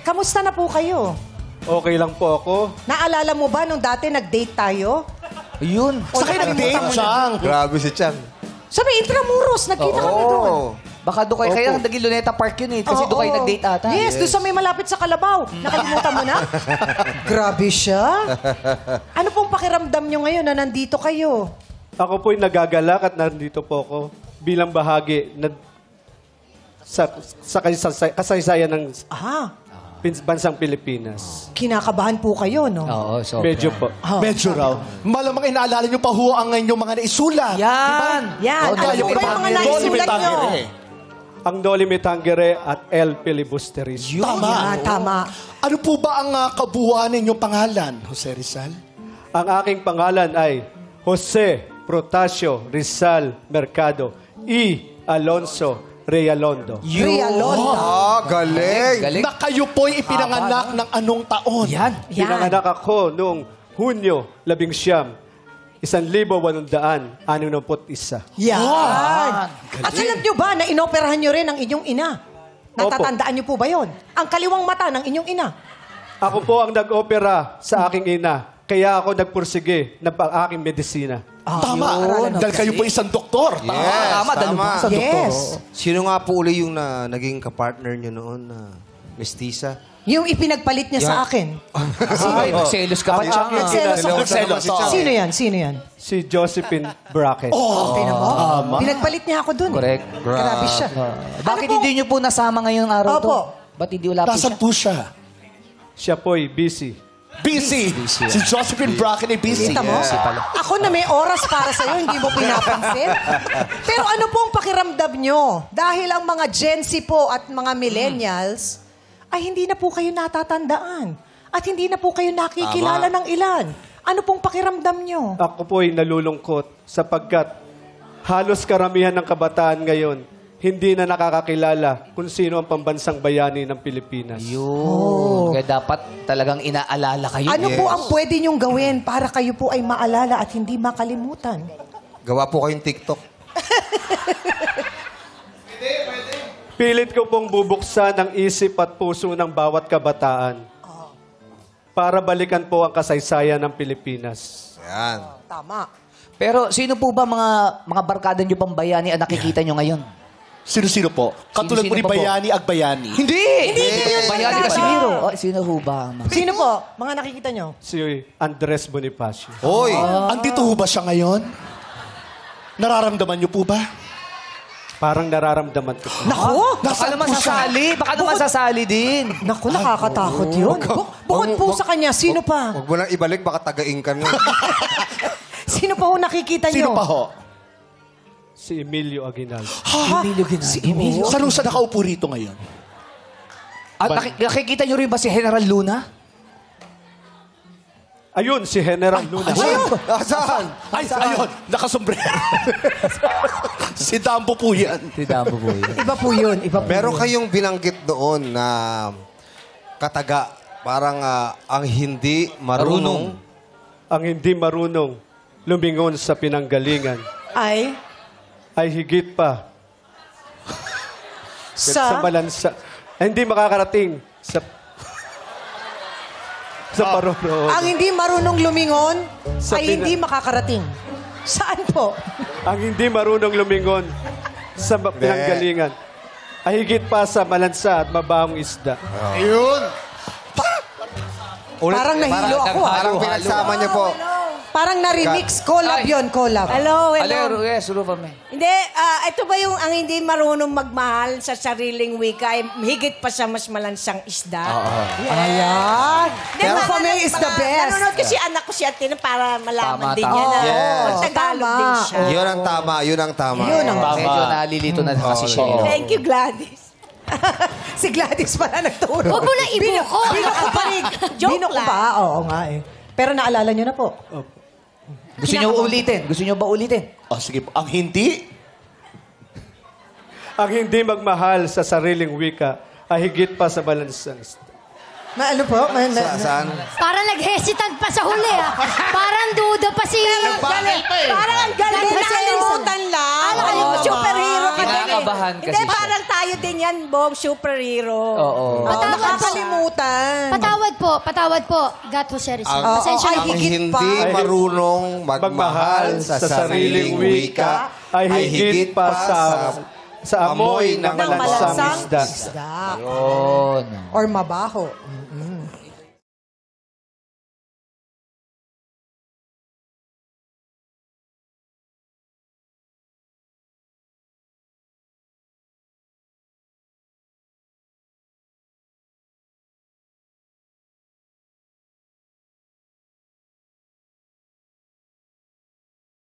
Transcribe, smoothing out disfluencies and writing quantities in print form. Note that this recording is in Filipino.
kamusta na po kayo? Okay lang po ako. Naalala mo ba nung dati nag-date tayo? Ayun. O Sa kayo nag-date, Chang? Grabe si Chang. Sa may Intramuros, nagkita kami doon. Baka doon kayo, kaya naging Luneta Park yun eh. Kasi doon kayo nag-date ata. Yes, doon sa may malapit sa Kalabaw. Nakalimutan mo na? Grabe siya. Ano pong pakiramdam nyo ngayon na nandito kayo? Ako po'y nagagalak at nandito po ako bilang bahagi sa kasaysayan ng bansang Pilipinas. Kinakabahan po kayo, no? Oo, sobra. Medyo po. Medyo raw. Malamang inaalala nyo pa ho ang inyong mga naisulat. Yan! Yan. Ano po ba yung mga naisulat nyo? Ang Noli Me Tangere at El Filibusteris. Tama. Yan, tama. Ano po ba ang kabuuan ninyong pangalan, Jose Rizal? Ang aking pangalan ay Jose Protasio Rizal Mercado E. Alonso Realondo. Realonda. Galing. Na kayo po'y ipinanganak ng anong taon? Yan. Pinanganak ako noong Hunyo 11, 1861. Yan. At alam nyo ba na inoperahan nyo rin ang inyong ina? Natatandaan nyo po ba yon? Ang kaliwang mata ng inyong ina. Ako po ang nag-opera sa aking ina. Kaya ako nagpursige ng aking medisina. Tama. Dahil kayo po isang doktor. Tama. Yes, Tama. tama. Yes. Sino nga po uli yung naging kapartner nyo noon na mestiza? Yung ipinagpalit niya sa akin. Ay, nagselos ka pa, Chang. Nagselos ako. Sino yan? Sino yan? Si Josephine Brackett. Okay na mo? Pinagpalit niya ako dun. Correct. Grabe siya. Bakit Ano po? hindi nyo po nasama ngayong araw to? Opo. Ba't hindi wala po Nasaan siya? po siya? Siya po'y busy. Busy. Si Josephine Bracken ay busy. Kita mo? Ako na may oras para sa'yo, hindi mo pinapansin. Pero ano pong pakiramdam nyo? Dahil ang mga Gen Z po at mga millennials, ay hindi na po kayo natatandaan. At hindi na po kayo nakikilala ng ilan. Ano pong pakiramdam nyo? Ako po'y nalulungkot sapagkat halos karamihan ng kabataan ngayon hindi na nakakakilala kung sino ang pambansang bayani ng Pilipinas. Yun. Kaya dapat talagang inaalala kayo. Ano po ang pwede nyong gawin para kayo po ay maalala at hindi makalimutan? Gawa po kayong TikTok. Pilit ko pong bubuksan ang isip at puso ng bawat kabataan para balikan po ang kasaysayan ng Pilipinas. Yan. Tama. Pero sino po ba mga barkada nyo pang bayani ang nakikita nyo ngayon? Sino-sino po? Katulad po ni Sino-sino pa po? Bayani Agbayani. Hindi! Bayani Casimiro. Oh, sino ho ba? Sino po? Mga nakikita nyo? Si Andres Bonifacio. Hoy! Andito ho ba siya ngayon? Nararamdaman niyo po ba? Parang nararamdaman ko. Nako! Baka naman sasali. Baka naman sasali din. Naku, nakakatakot yun. Bukod po sa kanya, sino pa? Huwag mo lang ibalik, baka taga-ingkan mo. Sino pa ho nakikita nyo? Sino pa ho? Si Emilio Aguinaldo. Emilio Ginaldo. Si Emilio. Saan siya nakaupo rito ngayon? At nakikita nyo rin ba si General Luna? Ayun, si General Luna. Saan? Ay, ayun, nakasombrero. Si Dambo po yan. Si Dabo po yun. Iba po yun. Iba po Meron yun. kayong binanggit doon na kataga, parang ang hindi marunong. Ang hindi marunong lumingon sa pinanggalingan ay higit pa sa balansa. Hindi makakarating sa paroroon. Ang hindi marunong lumingon Sa ay hindi makakarating. Saan po? Ang hindi marunong lumingon sa pinanggalingan ay higit pa sa malansa at mabahong isda. Ayun. Parang nahilo ako. Parang pinagsama niyo po. Parang na-remix. Collab yun, collab. Hello, Alero, yes, Rupa me. Hindi, ito ba yung ang hindi marunong magmahal sa sariling wika ay higit pa sa mas malansang isda? Ayan. Pero Fame is the best. Nanonood kasi anak ko si Atina para malaman Tama, din tama. niya na Yes. Tagalog Tama. din siya. Yun ang tama, yun ang tama. Yun ang Medyo nalilito na kasi siya. Thank you, Gladys. Si Gladys pala nagturo. Huwag mo na ibuko. Bino ko pa rin. Joke Bino ko lang. pa. Oo nga eh. Pero naalala nyo na po. Gusto nyo ulitin? Gusto nyo ba ulitin? Oh, sige po. Ang hindi, Ang hindi magmahal sa sariling wika ay higit pa sa balansang isda. Ano po? Saan? Parang nag-hesitant pa sa huli, ah. Parang duda pa si... Parang ang galing na Nakalimutan lang. Alam mo, superhero ka din eh. Kinakabahan kasi Hindi, siya. parang tayo din yan, Bong, superhero. Oo. Nakakalimutan patawad po. Gat Jose Rizal. Ang, Pasensya na ang po. higit hindi pa. marunong magmahal sa sariling wika ay higit pa sa amoy ng malansang isda. Yun. Or mabaho.